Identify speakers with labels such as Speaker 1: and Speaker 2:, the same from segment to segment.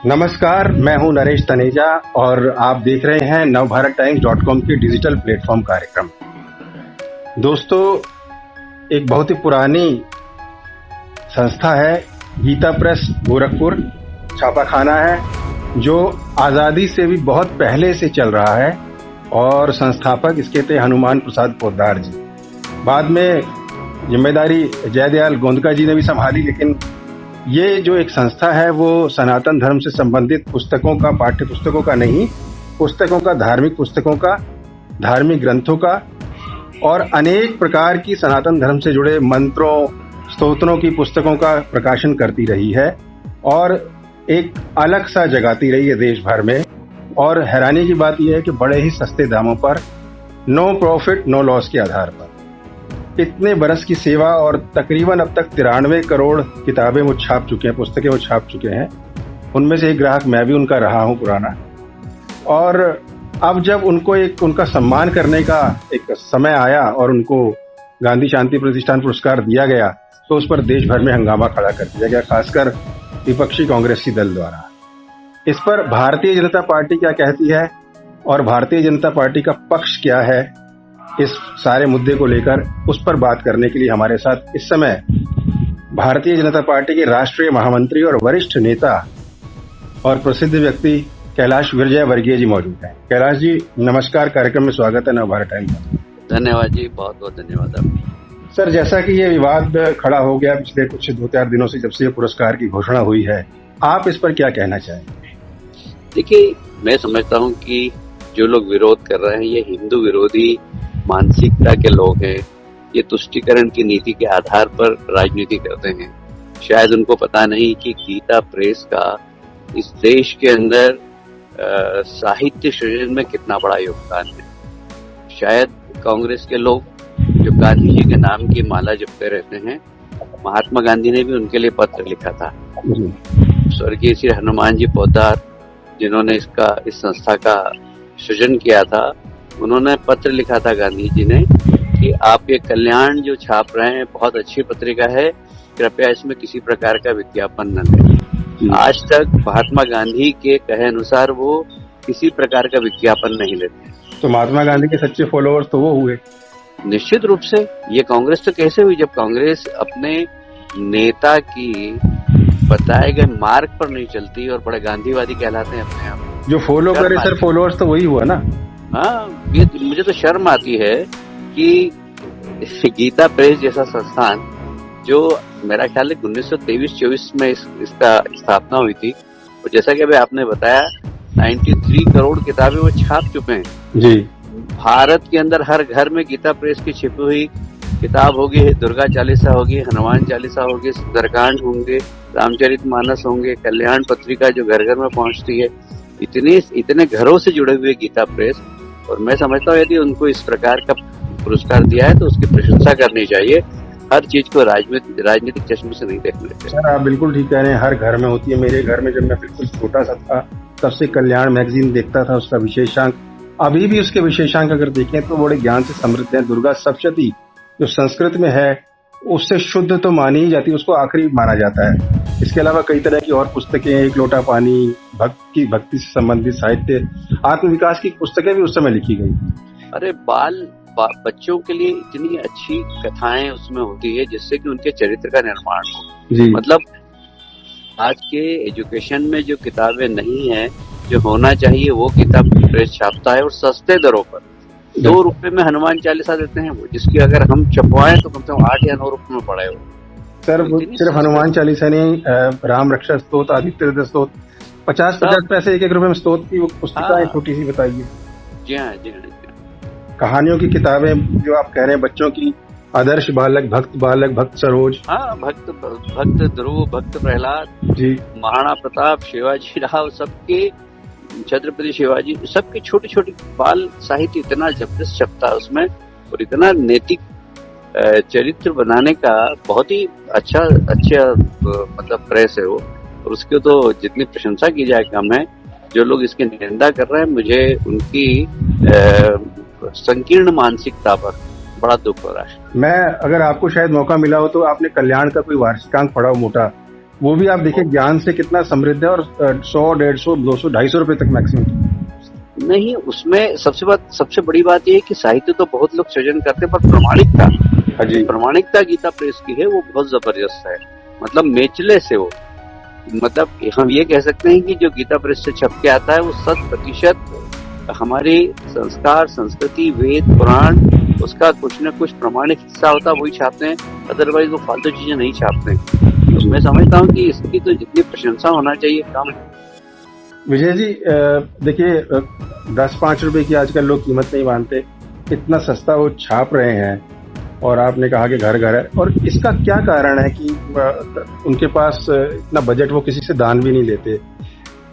Speaker 1: नमस्कार, मैं हूं नरेश तनेजा और आप देख रहे हैं navbharattimes.com के डिजिटल प्लेटफॉर्म कार्यक्रम। दोस्तों, एक बहुत ही पुरानी संस्था है गीता प्रेस गोरखपुर, छापाखाना है जो आज़ादी से भी बहुत पहले से चल रहा है और संस्थापक इसके थे हनुमान प्रसाद पोद्दार जी। बाद में जिम्मेदारी जयदयाल गोंदका जी ने भी संभाली, लेकिन ये जो एक संस्था है वो सनातन धर्म से संबंधित पुस्तकों का, पाठ्य पुस्तकों का नहीं, पुस्तकों का, धार्मिक पुस्तकों का, धार्मिक ग्रंथों का और अनेक प्रकार की सनातन धर्म से जुड़े मंत्रों, स्तोत्रों की पुस्तकों का प्रकाशन करती रही है और एक अलग सा जगाती रही है देश भर में। और हैरानी की बात यह है कि बड़े ही सस्ते दामों पर, नो प्रॉफिट नो लॉस के आधार पर इतने बरस की सेवा और तकरीबन अब तक 93 करोड़ किताबें वो छाप चुके हैं, पुस्तकें वो छाप चुके हैं। उनमें से एक ग्राहक मैं भी उनका रहा हूं पुराना। और अब जब उनको एक उनका सम्मान करने का एक समय आया और उनको गांधी शांति प्रतिष्ठान पुरस्कार दिया गया तो उस पर देश भर में हंगामा खड़ा कर दिया गया, खासकर विपक्षी कांग्रेसी दल द्वारा। इस पर भारतीय जनता पार्टी क्या कहती है और भारतीय जनता पार्टी का पक्ष क्या है, इस सारे मुद्दे को लेकर उस पर बात करने के लिए हमारे साथ इस समय भारतीय जनता पार्टी के राष्ट्रीय महामंत्री और वरिष्ठ नेता और प्रसिद्ध व्यक्ति कैलाश विजयवर्गीय जी मौजूद हैं। कैलाश जी, नमस्कार, कार्यक्रम में स्वागत है नवभारत टाइम्स में।
Speaker 2: धन्यवाद जी, बहुत बहुत धन्यवाद आपको।
Speaker 1: सर, जैसा कि ये विवाद खड़ा हो गया पिछले कुछ 2-4 दिनों से, जब से ये पुरस्कार की घोषणा हुई है, आप इस पर क्या कहना चाहेंगे?
Speaker 2: देखिए, मैं समझता हूँ कि जो लोग विरोध कर रहे हैं ये हिंदू विरोधी मानसिकता के लोग हैं। ये तुष्टीकरण की नीति के आधार पर राजनीति करते हैं। शायद उनको पता नहीं कि गीता प्रेस का इस देश के अंदर साहित्य सृजन में कितना बड़ा योगदान है। शायद कांग्रेस के लोग जो गांधी जी के नाम की माला जपते रहते हैं, महात्मा गांधी ने भी उनके लिए पत्र लिखा था। स्वर्गीय श्री हनुमान जी पोद्दार जिन्होंने इस संस्था का सृजन किया था, उन्होंने पत्र लिखा था गांधी जी ने कि आप ये कल्याण जो छाप रहे हैं बहुत अच्छी पत्रिका है, कृपया इसमें किसी प्रकार का विज्ञापन न लें। आज तक महात्मा गांधी के कहे अनुसार वो किसी प्रकार का विज्ञापन नहीं लेते।
Speaker 1: तो महात्मा गांधी के सच्चे फॉलोअर्स तो वो हुए।
Speaker 2: निश्चित रूप से। ये कांग्रेस तो कैसे हुई, जब कांग्रेस अपने नेता की बताए गए मार्ग पर नहीं चलती और बड़े गांधीवादी कहलाते हैं अपने आप।
Speaker 1: जो फॉलो करे सर, फॉलोअर्स तो वही हुआ ना।
Speaker 2: हाँ, ये मुझे तो शर्म आती है कि गीता प्रेस जैसा संस्थान, जो मेरा ख्याल है 1923-24 में इसका स्थापना हुई थी, और जैसा कि अभी आपने बताया 93 करोड़ किताबें वो छाप चुके हैं
Speaker 1: जी।
Speaker 2: भारत के अंदर हर घर में गीता प्रेस की छिपी हुई किताब होगी, दुर्गा चालीसा होगी, हनुमान चालीसा होगी, सुंदरकांड होंगे, रामचरितमानस होंगे, कल्याण पत्रिका जो घर घर में पहुंचती है। इतने घरों से जुड़े हुए गीता प्रेस, और मैं समझता हूँ यदि उनको इस प्रकार का पुरस्कार दिया है तो उसकी प्रशंसा करनी चाहिए। हर चीज को राजनीतिक चश्मे से नहीं देखना चाहिए।
Speaker 1: सर, आप बिल्कुल ठीक कह रहे हैं, हर घर में होती है। मेरे घर में जब मैं बिल्कुल छोटा सा था तब से कल्याण मैगजीन देखता था, उसका विशेषांक, अभी भी उसके विशेषांक अगर देखें तो बड़े ज्ञान से समृद्ध है। दुर्गा सप्तशती जो संस्कृत में है उससे शुद्ध तो मानी ही जाती है, उसको आखिरी माना जाता है। इसके अलावा कई तरह की और पुस्तकें, एक लोटा पानी, भक्ति से संबंधित साहित्य, आत्मविकास की पुस्तकें भी उस समय लिखी गई।
Speaker 2: अरे बच्चों के लिए इतनी अच्छी कथाएं उसमें होती है जिससे कि उनके चरित्र का निर्माण हो। मतलब आज के एजुकेशन में जो किताबें नहीं है, जो होना चाहिए, वो किताब प्रेस छापता है और सस्ते दरों पर 2 रुपए में हनुमान चालीसा देते हैं वो, जिसकी अगर हम छपवाएं तो कम से कम 8 या 9 रुपए में पड़े हो।
Speaker 1: सर, सिर्फ हनुमान चालीसा नहीं, राम रक्षा स्तोत्र, आदित्य हृदय स्तोत्र, 50-50 पैसे 1-1 रुपए में स्तोत्र की वो पुस्तिका है, छोटी सी, बताइए।
Speaker 2: जी हाँ, जी हाँ।
Speaker 1: कहानियों की किताबें जो आप कह रहे हैं, बच्चों की, आदर्श बालक, भक्त सरोज,
Speaker 2: हाँ, भक्त ध्रुव, भक्त प्रहलाद जी, महाराणा प्रताप, शिवाजी राव, सबके, छत्रपति शिवाजी, सबकी छोटी छोटी बाल साहित्य इतना जबरदस्त छपता है उसमें, और इतना नैतिक चरित्र बनाने का बहुत ही अच्छा मतलब प्रेस है वो, और उसकी तो जितनी प्रशंसा की जाए कम है। जो लोग इसकी निंदा कर रहे हैं, मुझे उनकी संकीर्ण मानसिकता पर बड़ा दुख हो रहा है।
Speaker 1: मैं, अगर आपको शायद मौका मिला हो तो आपने कल्याण का कोई वार्षिकांक पढ़ा हो मोटा, वो भी आप देखिए ज्ञान से कितना समृद्ध है, और 100, 150, 200, 250 रुपए तक मैक्सिमम।
Speaker 2: नहीं, उसमें सबसे बड़ी बात यह है कि साहित्य तो बहुत लोग सृजन करते हैं, पर प्रामाणिकता,
Speaker 1: हाँ जी,
Speaker 2: प्रामाणिकता गीता प्रेस की है वो बहुत जबरदस्त है। मतलब मेचले से वो, मतलब हम ये कह सकते हैं कि जो गीता प्रेस से छप के आता है वो 100% हमारे संस्कार, संस्कृति, वेद, पुराण, उसका कुछ न कुछ प्रमाणिक हिस्सा होता है, वही छापते हैं। अदरवाइज वो फालतू चीजें नहीं छापते हैं। तो मैं समझता हूँ कि इसकी तो जितनी प्रशंसा होना चाहिए कम है।
Speaker 1: विजय जी, देखिए 10-5 रुपए की आजकल लोग कीमत नहीं मानते, इतना सस्ता वो छाप रहे हैं, और आपने कहा कि घर घर है, और इसका क्या कारण है कि उनके पास इतना बजट, वो किसी से दान भी नहीं लेते,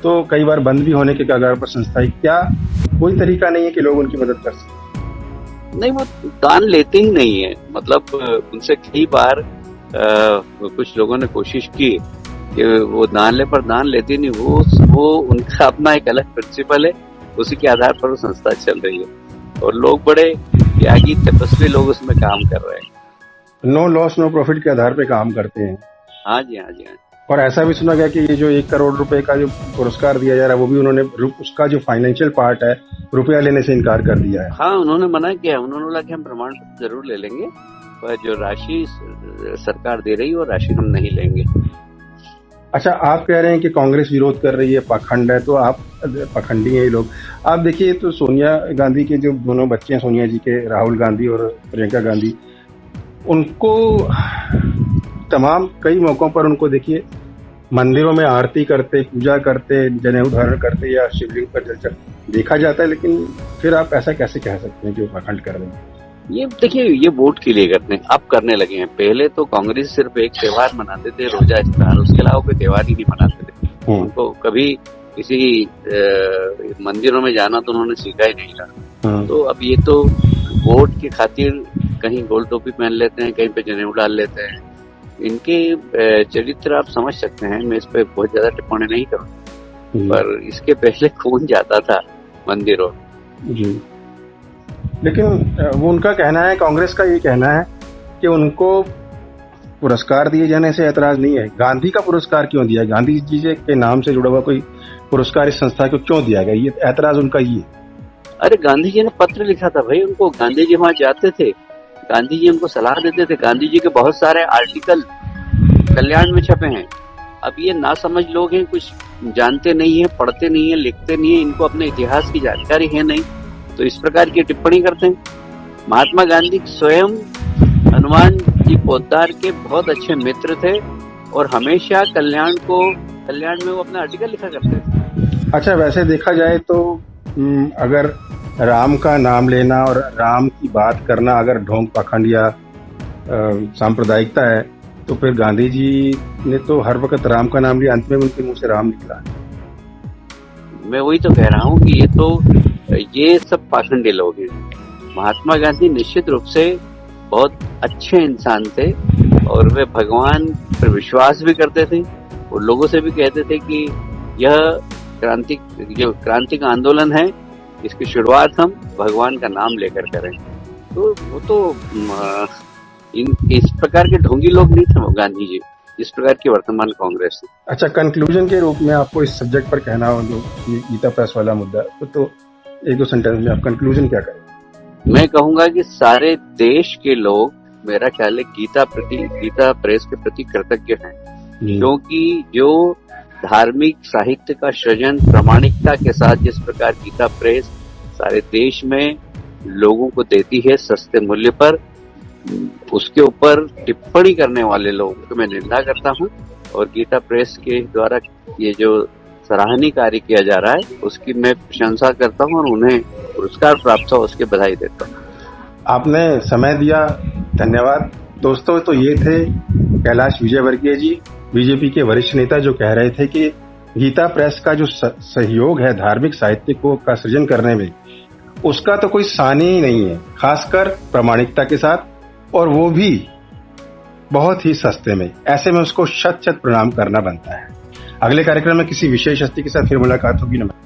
Speaker 1: तो कई बार बंद भी होने के कगार पर संस्थाएं, क्या कोई तरीका नहीं है कि लोग उनकी मदद कर सकें?
Speaker 2: नहीं, वो दान लेते ही नहीं है। मतलब उनसे कई बार कुछ लोगों ने कोशिश की कि वो दान ले, पर दान लेते नहीं। वो उनका अपना एक अलग प्रिंसिपल है, उसी के आधार पर वो संस्था चल रही है, और लोग बड़े त्यागी, तपस्वी लोग उसमें काम कर रहे हैं।
Speaker 1: नो लॉस नो प्रॉफिट के आधार पे काम करते हैं।
Speaker 2: हाँ जी, हाँ जी, हाँ।
Speaker 1: और ऐसा भी सुना गया कि ये जो 1 करोड़ रुपए का जो पुरस्कार दिया जा रहा है, वो भी उन्होंने उसका जो फाइनेंशियल पार्ट है, रुपया लेने से इनकार कर दिया है।
Speaker 2: हाँ, उन्होंने मना किया। उन्होंने बोला कि हम प्रमाण पत्र जरूर ले लेंगे, पर जो राशि सरकार दे रही है वो राशि हम नहीं लेंगे।
Speaker 1: अच्छा, आप कह रहे हैं कि कांग्रेस विरोध कर रही है, पाखंड है, तो आप पाखंडी हैं ये लोग। आप देखिए, तो सोनिया गांधी के जो दोनों बच्चे हैं, सोनिया जी के, राहुल गांधी और प्रियंका गांधी, उनको तमाम कई मौकों पर उनको देखिए मंदिरों में आरती करते, पूजा करते, जनेऊ धारण करते या शिवलिंग पर जल चढ़ाते देखा जाता है, लेकिन फिर आप ऐसा कैसे कह सकते हैं कि वो पाखंड कर रहे हैं?
Speaker 2: ये देखिए, ये वोट के लिए करते हैं, अब करने लगे हैं। पहले तो कांग्रेस सिर्फ एक त्योहार मनाते थे, रोजा इफ्तार, उसके अलावा कोई त्योहार ही नहीं मनाते थे। उनको कभी किसी मंदिरों में जाना तो उन्होंने सीखा ही नहीं था। तो अब ये तो वोट की खातिर कहीं गोल टोपी पहन लेते हैं, कहीं पे जनेऊ डाल लेते हैं। इनके चरित्र आप समझ सकते हैं, मैं इस पे बहुत ज्यादा टिप्पणी नहीं करूँ, पर इसके पहले कौन जाता था मंदिरों
Speaker 1: जी। लेकिन वो उनका कहना है, कांग्रेस का ये कहना है कि उनको पुरस्कार दिए जाने से ऐतराज नहीं है। गांधी का पुरस्कार क्यों दिया? गांधी जी के नाम से जुड़ा हुआ कोई पुरस्कार इस संस्था को क्यों दिया गया? ये ऐतराज उनका ये।
Speaker 2: अरे गांधी जी ने पत्र लिखा था भाई उनको, गांधी जी वहां जाते थे, गांधी जी उनको सलाह देते थे। गांधी जी के बहुत सारे आर्टिकल कल्याण में छपे हैं। अब ये नासमझ लोग हैं, कुछ जानते नहीं है, पढ़ते नहीं है, लिखते नहीं है, इनको अपने इतिहास की जानकारी है नहीं, तो इस प्रकार की टिप्पणी करते हैं। महात्मा गांधी स्वयं हनुमान जी पोद्दार के बहुत अच्छे मित्र थे, और हमेशा कल्याण में वो अपना आर्टिकल लिखा करते थे।
Speaker 1: अच्छा, वैसे देखा जाए तो अगर राम का नाम लेना और राम की बात करना अगर ढोंग, पाखंड या सांप्रदायिकता है, तो फिर गांधी जी ने तो हर वक्त राम का नाम लिया, अंत में उनके मुंह से राम निकला।
Speaker 2: मैं वही तो कह रहा हूँ कि ये सब पाखंडी लोग हैं। महात्मा गांधी निश्चित रूप से बहुत अच्छे इंसान थे, और वे भगवान पर विश्वास भी करते थे। वो लोगों से भी कहते थे कि यह क्रांति का आंदोलन है, इसकी शुरुआत हम भगवान का नाम लेकर करें। तो वो तो इस प्रकार के ढोंगी लोग नहीं थे वो गांधी जी, इस प्रकार की वर्तमान कांग्रेस।
Speaker 1: अच्छा, कंक्लूजन के रूप में आपको इस सब्जेक्ट पर कहना हो, जो गीता प्रेस वाला मुद्दा, तो 1-2 सेंटेंस में आप कंक्लूजन क्या करें?
Speaker 2: मैं कहूंगा कि सारे देश के लोग, मेरा ख्याल है, गीता प्रेस के प्रति कृतज्ञ हैं, क्योंकि जो धार्मिक साहित्य का सृजन प्रामाणिकता के साथ जिस प्रकार गीता प्रेस सारे देश में लोगों को देती है सस्ते मूल्य पर, उसके ऊपर टिप्पणी करने वाले लोगों को मैं निंदा करता हूं, और गीता प्रेस के द्वारा ये जो सराहनीय कार्य किया जा रहा है उसकी मैं प्रशंसा करता हूं, और उन्हें पुरस्कार प्राप्त हो उसके बधाई देता हूं।
Speaker 1: आपने समय दिया, धन्यवाद। दोस्तों, तो ये थे कैलाश विजयवर्गीय जी, बीजेपी के वरिष्ठ नेता, जो कह रहे थे कि गीता प्रेस का जो सहयोग है धार्मिक साहित्य को का सृजन करने में, उसका तो कोई सानी ही नहीं है, खासकर प्रामाणिकता के साथ, और वो भी बहुत ही सस्ते में। ऐसे में उसको शत शत प्रणाम करना बनता है। अगले कार्यक्रम में किसी विशेष हस्ती के साथ फिर मुलाकात होगी। नमस्कार।